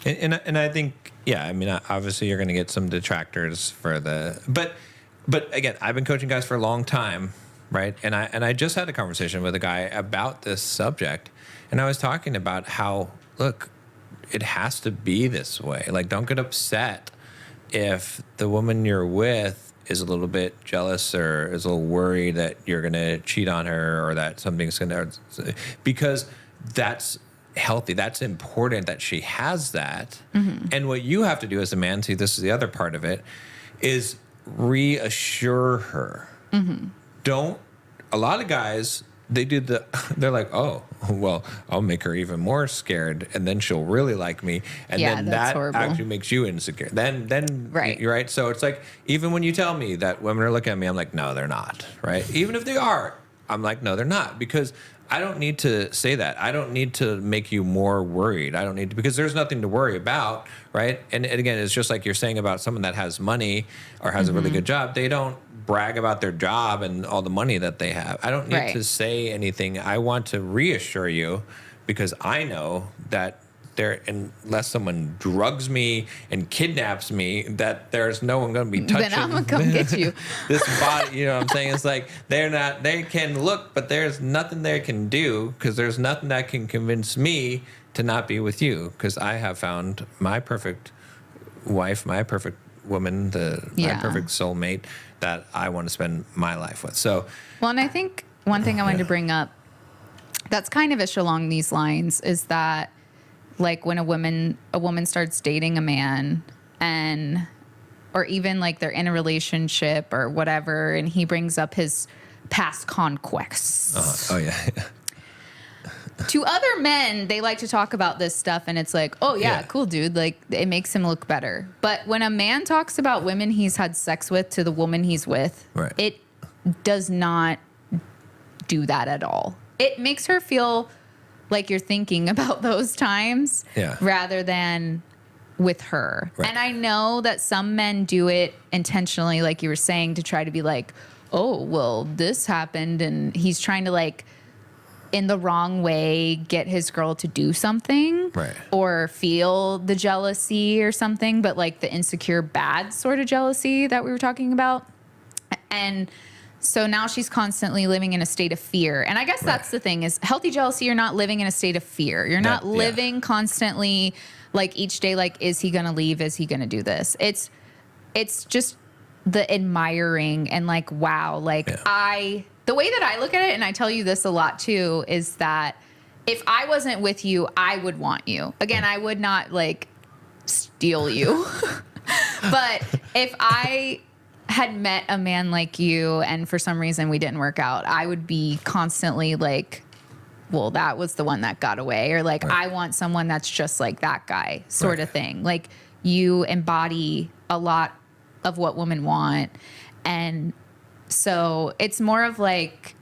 And I think, yeah, I mean, obviously you're going to get some detractors for but again, I've been coaching guys for a long time, right? And I just had a conversation with a guy about this subject, and I was talking about how, look, it has to be this way. Like, don't get upset if the woman you're with is a little bit jealous or is a little worried that you're going to cheat on her or that something's going to, because that's healthy. That's important that she has that. Mm-hmm. And what you have to do as a man, see, this is the other part of it, is reassure her. Mm-hmm. A lot of guys, they're like, oh, well, I'll make her even more scared and then she'll really like me. And then that horrible. Actually makes you insecure. Then right. You're right. So it's like, even when you tell me that women are looking at me, I'm like, no, they're not. Right. Even if they are, I'm like, no, they're not, because I don't need to say that. I don't need to make you more worried. I don't need to, because there's nothing to worry about, right? And again, it's just like you're saying about someone that has money or has mm-hmm. a really good job. They don't brag about their job and all the money that they have. I don't need to say anything. I want to reassure you, because I know that unless someone drugs me and kidnaps me, that there's no one going to be touching. Then I'm going to come get you. This body, you know what I'm saying? It's like they can look, but there's nothing they can do, because there's nothing that can convince me to not be with you, because I have found my perfect wife, my perfect woman, my perfect soulmate that I want to spend my life with. So, well, and I think one thing I wanted to bring up that's kind of ish along these lines is that, like, when a woman starts dating a man, or even like they're in a relationship or whatever, and he brings up his past conquests. Oh yeah. To other men, they like to talk about this stuff, and it's like, oh yeah, cool, dude. Like, it makes him look better. But when a man talks about women he's had sex with to the woman he's with, it does not do that at all. It makes her feel like you're thinking about those times rather than with her. Right. And I know that some men do it intentionally, like you were saying, to try to be like, oh, well, this happened. And he's trying to, like, in the wrong way, get his girl to do something or feel the jealousy or something, but like the insecure, bad sort of jealousy that we were talking about. And so now she's constantly living in a state of fear. And I guess that's the thing, is healthy jealousy, you're not living in a state of fear. You're not living constantly, like, each day, like, is he going to leave? Is he going to do this? It's just the admiring and like, wow, like the way that I look at it, and I tell you this a lot too, is that if I wasn't with you, I would want you. Again, I would not like steal you. But if I had met a man like you and for some reason we didn't work out, I would be constantly like, well, that was the one that got away, or like, I want someone that's just like that guy sort of thing. Like, you embody a lot of what women want. And so it's more of like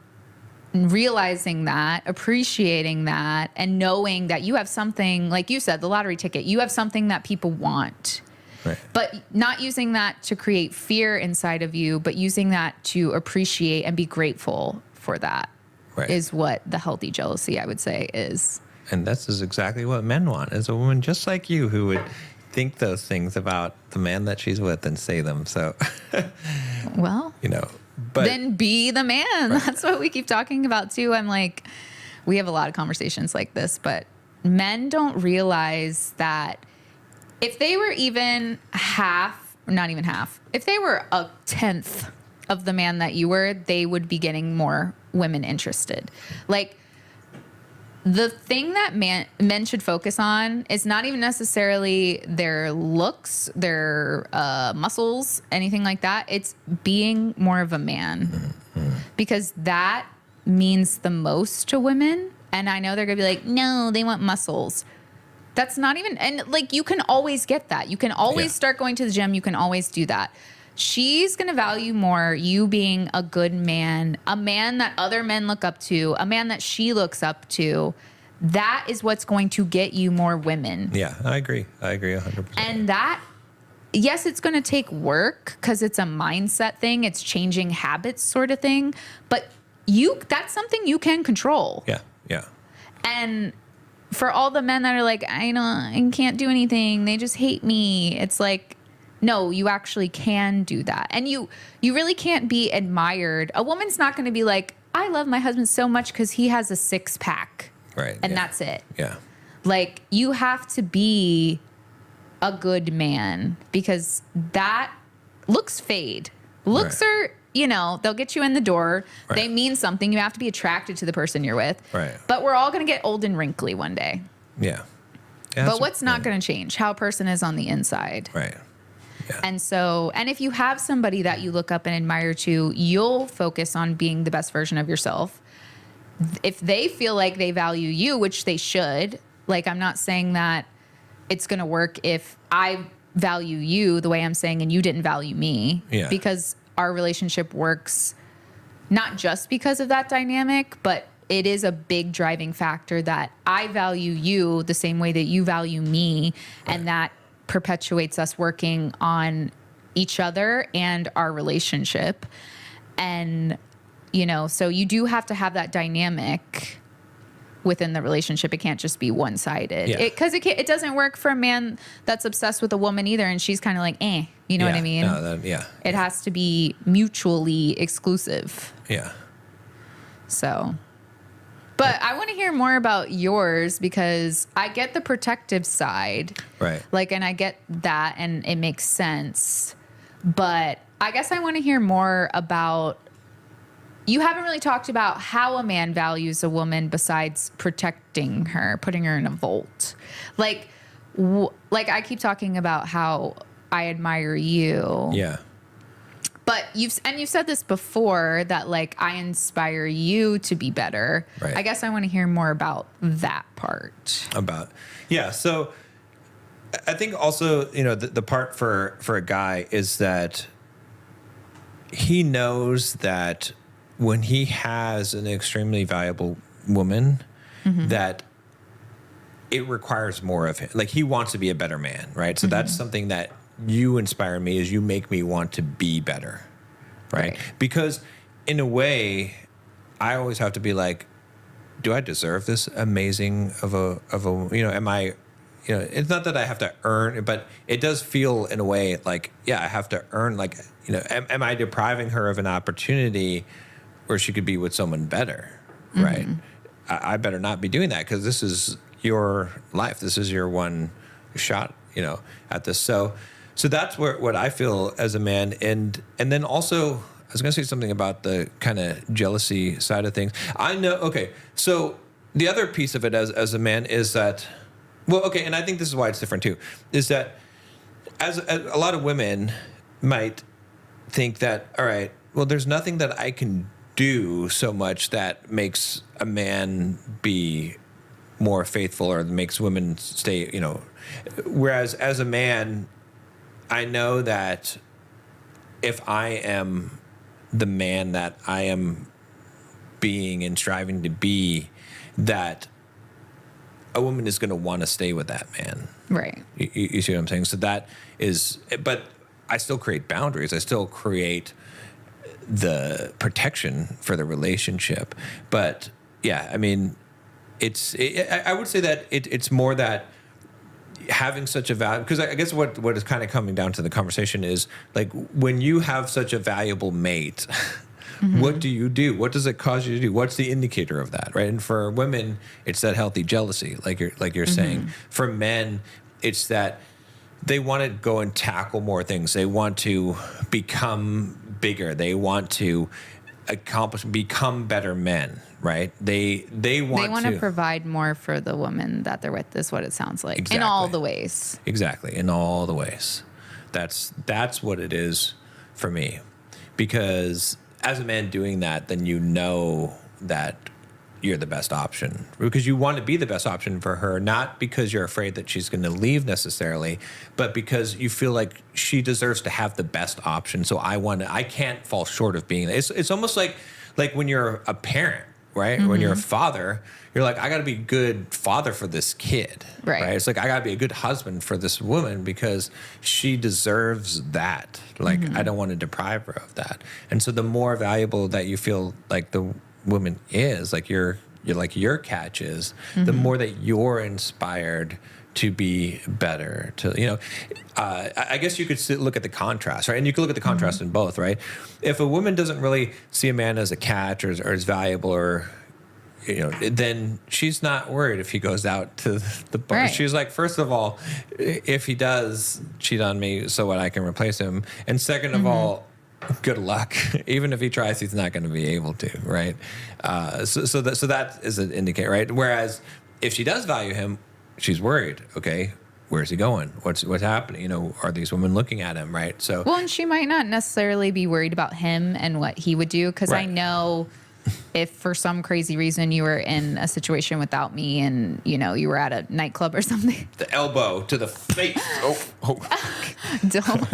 realizing that, appreciating that, and knowing that you have something, like you said, the lottery ticket, you have something that people want. Right. But not using that to create fear inside of you, but using that to appreciate and be grateful for that is what the healthy jealousy, I would say, is. And this is exactly what men want, is a woman just like you who would think those things about the man that she's with and say them. So, well, you know, but then be the man. That's what we keep talking about too. I'm like, we have a lot of conversations like this, but men don't realize that if they were even half, not even half, if they were a 10th of the man that you were, they would be getting more women interested. Like, the thing that men should focus on is not even necessarily their looks, their muscles, anything like that. It's being more of a man, because that means the most to women. And I know they're going to be like, no, they want muscles. That's not even, and like, you can always get that. You can always start going to the gym. You can always do that. She's going to value more you being a good man, a man that other men look up to, a man that she looks up to. That is what's going to get you more women. Yeah, I agree. I agree 100%. And that, yes, it's going to take work because it's a mindset thing. It's changing habits sort of thing. But that's something you can control. Yeah, yeah. And for all the men that are like, I can't do anything, they just hate me. It's like, no, you actually can do that. And you really can't be admired. A woman's not going to be like, I love my husband so much because he has a 6-pack. Right. And that's it. Yeah. Like, you have to be a good man because that looks fade. Looks are, they'll get you in the door. Right. They mean something. You have to be attracted to the person you're with. Right. But we're all going to get old and wrinkly one day. Yeah. But what's not going to change? How a person is on the inside. Right. Yeah. And if you have somebody that you look up and admire to, you'll focus on being the best version of yourself. If they feel like they value you, which they should, like, I'm not saying that it's going to work if I value you the way I'm saying and you didn't value me. Yeah. Because our relationship works not just because of that dynamic, but it is a big driving factor that I value you the same way that you value me. Right. And that perpetuates us working on each other and our relationship. And, so you do have to have that dynamic within the relationship. It can't just be one-sided. Yeah. It doesn't work for a man that's obsessed with a woman either. And she's kind of like, you know what I mean? No, It has to be mutually exclusive. Yeah. So, but I want to hear more about yours because I get the protective side. Right. Like, and I get that and it makes sense. But I guess I want to hear more about, you haven't really talked about how a man values a woman besides protecting her, putting her in a vault. Like I keep talking about how I admire you. Yeah. But you've said this before that, like, I inspire you to be better. Right. I guess I want to hear more about that part. So I think also, the part for a guy is that he knows that when he has an extremely valuable woman, mm-hmm. that it requires more of him. Like, he wants to be a better man, right? So mm-hmm. that's something that you inspire me, is you make me want to be better, right? Because in a way, I always have to be like, do I deserve this amazing of a am I, it's not that I have to earn, but it does feel in a way like, I have to earn, like, am I depriving her of an opportunity where she could be with someone better, right? Mm-hmm. I better not be doing that because this is your life. This is your one shot, at this. So that's what I feel as a man. And then also, I was going to say something about the kind of jealousy side of things. I know, okay, so the other piece of it as a man is that, and I think this is why it's different too, is that as a lot of women might think that, all right, well, there's nothing that I can do so much that makes a man be more faithful or makes women stay, whereas as a man, I know that if I am the man that I am being and striving to be, that a woman is going to want to stay with that man. Right. You see what I'm saying? So that is, but I still create boundaries. I still create the protection for the relationship. But yeah, I mean, I would say that it's more that having such a value, because I guess what is kind of coming down to the conversation is like, when you have such a valuable mate, mm-hmm. what do you do? What does it cause you to do? What's the indicator of that, right? And for women, it's that healthy jealousy, like you're mm-hmm. saying. For men, it's that they want to go and tackle more things. They want to become bigger. They want to become better men, right? They want to provide more for the woman that they're with, is what it sounds like. Exactly. In all the ways. Exactly. In all the ways. That's what it is for me. Because as a man doing that, then you know that you're the best option, because you want to be the best option for her, not because you're afraid that she's going to leave necessarily, but because you feel like she deserves to have the best option. So I can't fall short of being, it's almost like when you're a parent, right? Mm-hmm. When you're a father, you're like, I got to be a good father for this kid, right? It's like, I got to be a good husband for this woman because she deserves that. Like, mm-hmm. I don't want to deprive her of that. And so the more valuable that you feel like the woman is, like, you're your catch is, the more that you're inspired to be better. I guess you could look at the contrast, right? And you could look at the contrast in both, right? If a woman doesn't really see a man as a catch or as valuable, or then she's not worried if he goes out to the bar. Right. She's like, first of all, if he does cheat on me, so what, I can replace him. And second of all, good luck. Even if he tries, he's not going to be able to, right? So that is an indicator, right? Whereas if she does value him, she's worried. Okay, where's he going? What's happening? Are these women looking at him, right? So Well, and she might not necessarily be worried about him and what he would do, because I Right. know if for some crazy reason you were in a situation without me and you were at a nightclub or something, the elbow to the face. Oh.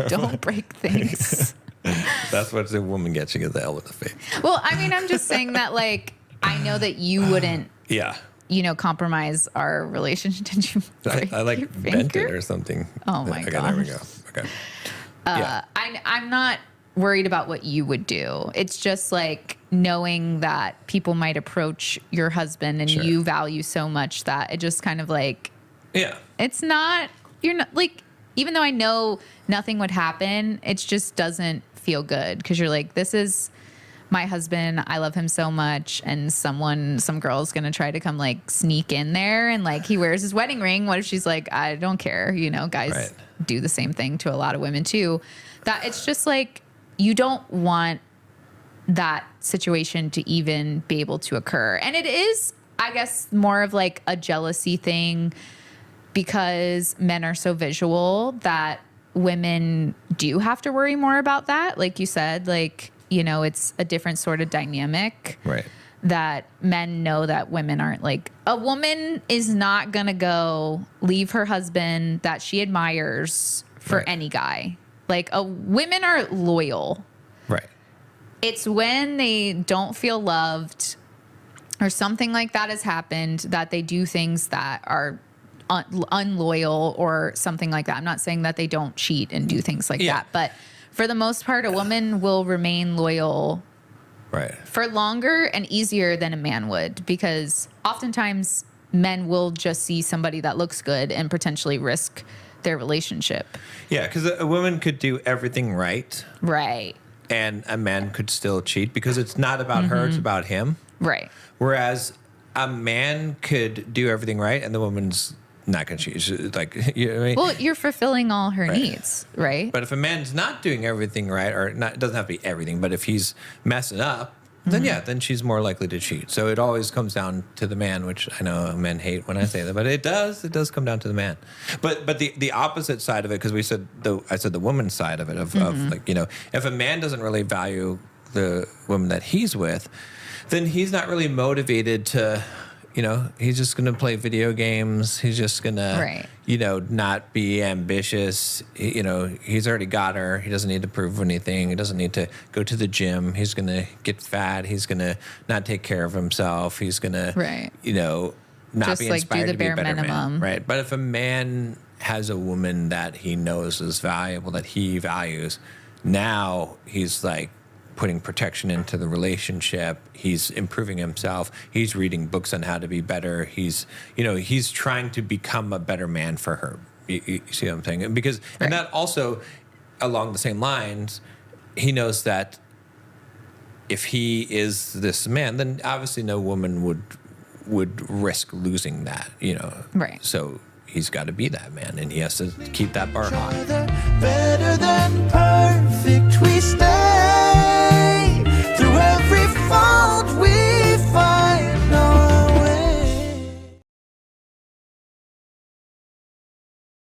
don't break things. That's what the woman gets. She gets the elbow to the face. Well, I mean, I'm just saying that, like, I know that you wouldn't, Yeah. compromise our relationship. Did you break I like your bent it finger? or something. Oh my Okay, there we go. gosh. Okay. Yeah. I'm not worried about what you would do. It's just like knowing that people might approach your husband and Sure. you value so much that it just kind of like, Yeah. it's not, you're not like, even though I know nothing would happen, it just doesn't feel good because you're like, this is my husband. I love him so much. And some girl's going to try to come like sneak in there and like he wears his wedding ring. What if she's like, I don't care. Guys Right. do the same thing to a lot of women too. That it's just like, you don't want that situation to even be able to occur. And it is, I guess, more of like a jealousy thing because men are so visual that women do have to worry more about that. Like you said, like, it's a different sort of dynamic. Right. That men know that women aren't like, a woman is not going to go leave her husband that she admires for Right. any guy. Like, women are loyal. Right. It's when they don't feel loved or something like that has happened that they do things that are unloyal or something like that. I'm not saying that they don't cheat and do things like Yeah. that, but for the most part, a woman will remain loyal Right. for longer and easier than a man would, because oftentimes men will just see somebody that looks good and potentially risk their relationship. Yeah, because a woman could do everything right, Right. and a man could still cheat because it's not about her; it's about him. Right. Whereas a man could do everything right, and the woman's not going to cheat. She's like, you know what I mean? Well, you're fulfilling all her needs, right? But if a man's not doing everything right, or not, it doesn't have to be everything, but if he's messing up, then then she's more likely to cheat. So it always comes down to the man, which I know men hate when I say that, but it does come down to the man. But the opposite side of it, because I said the woman's side of it, of like, if a man doesn't really value the woman that he's with, then he's not really motivated to, he's just going to play video games. He's just going to, Right. not be ambitious. He's already got her. He doesn't need to prove anything. He doesn't need to go to the gym. He's going to get fat. He's going to not take care of himself. He's going to, Right. not Just, be like, do inspired the to be a bare better man. minimum. Right. But if a man has a woman that he knows is valuable, that he values, now he's like putting protection into the relationship. He's improving himself. He's reading books on how to be better. He's trying to become a better man for her. You see what I'm saying? Because, Right. and that also, along the same lines, he knows that if he is this man, then obviously no woman would risk losing that, Right. So he's got to be that man, and he has to keep that bar high. Better than perfect.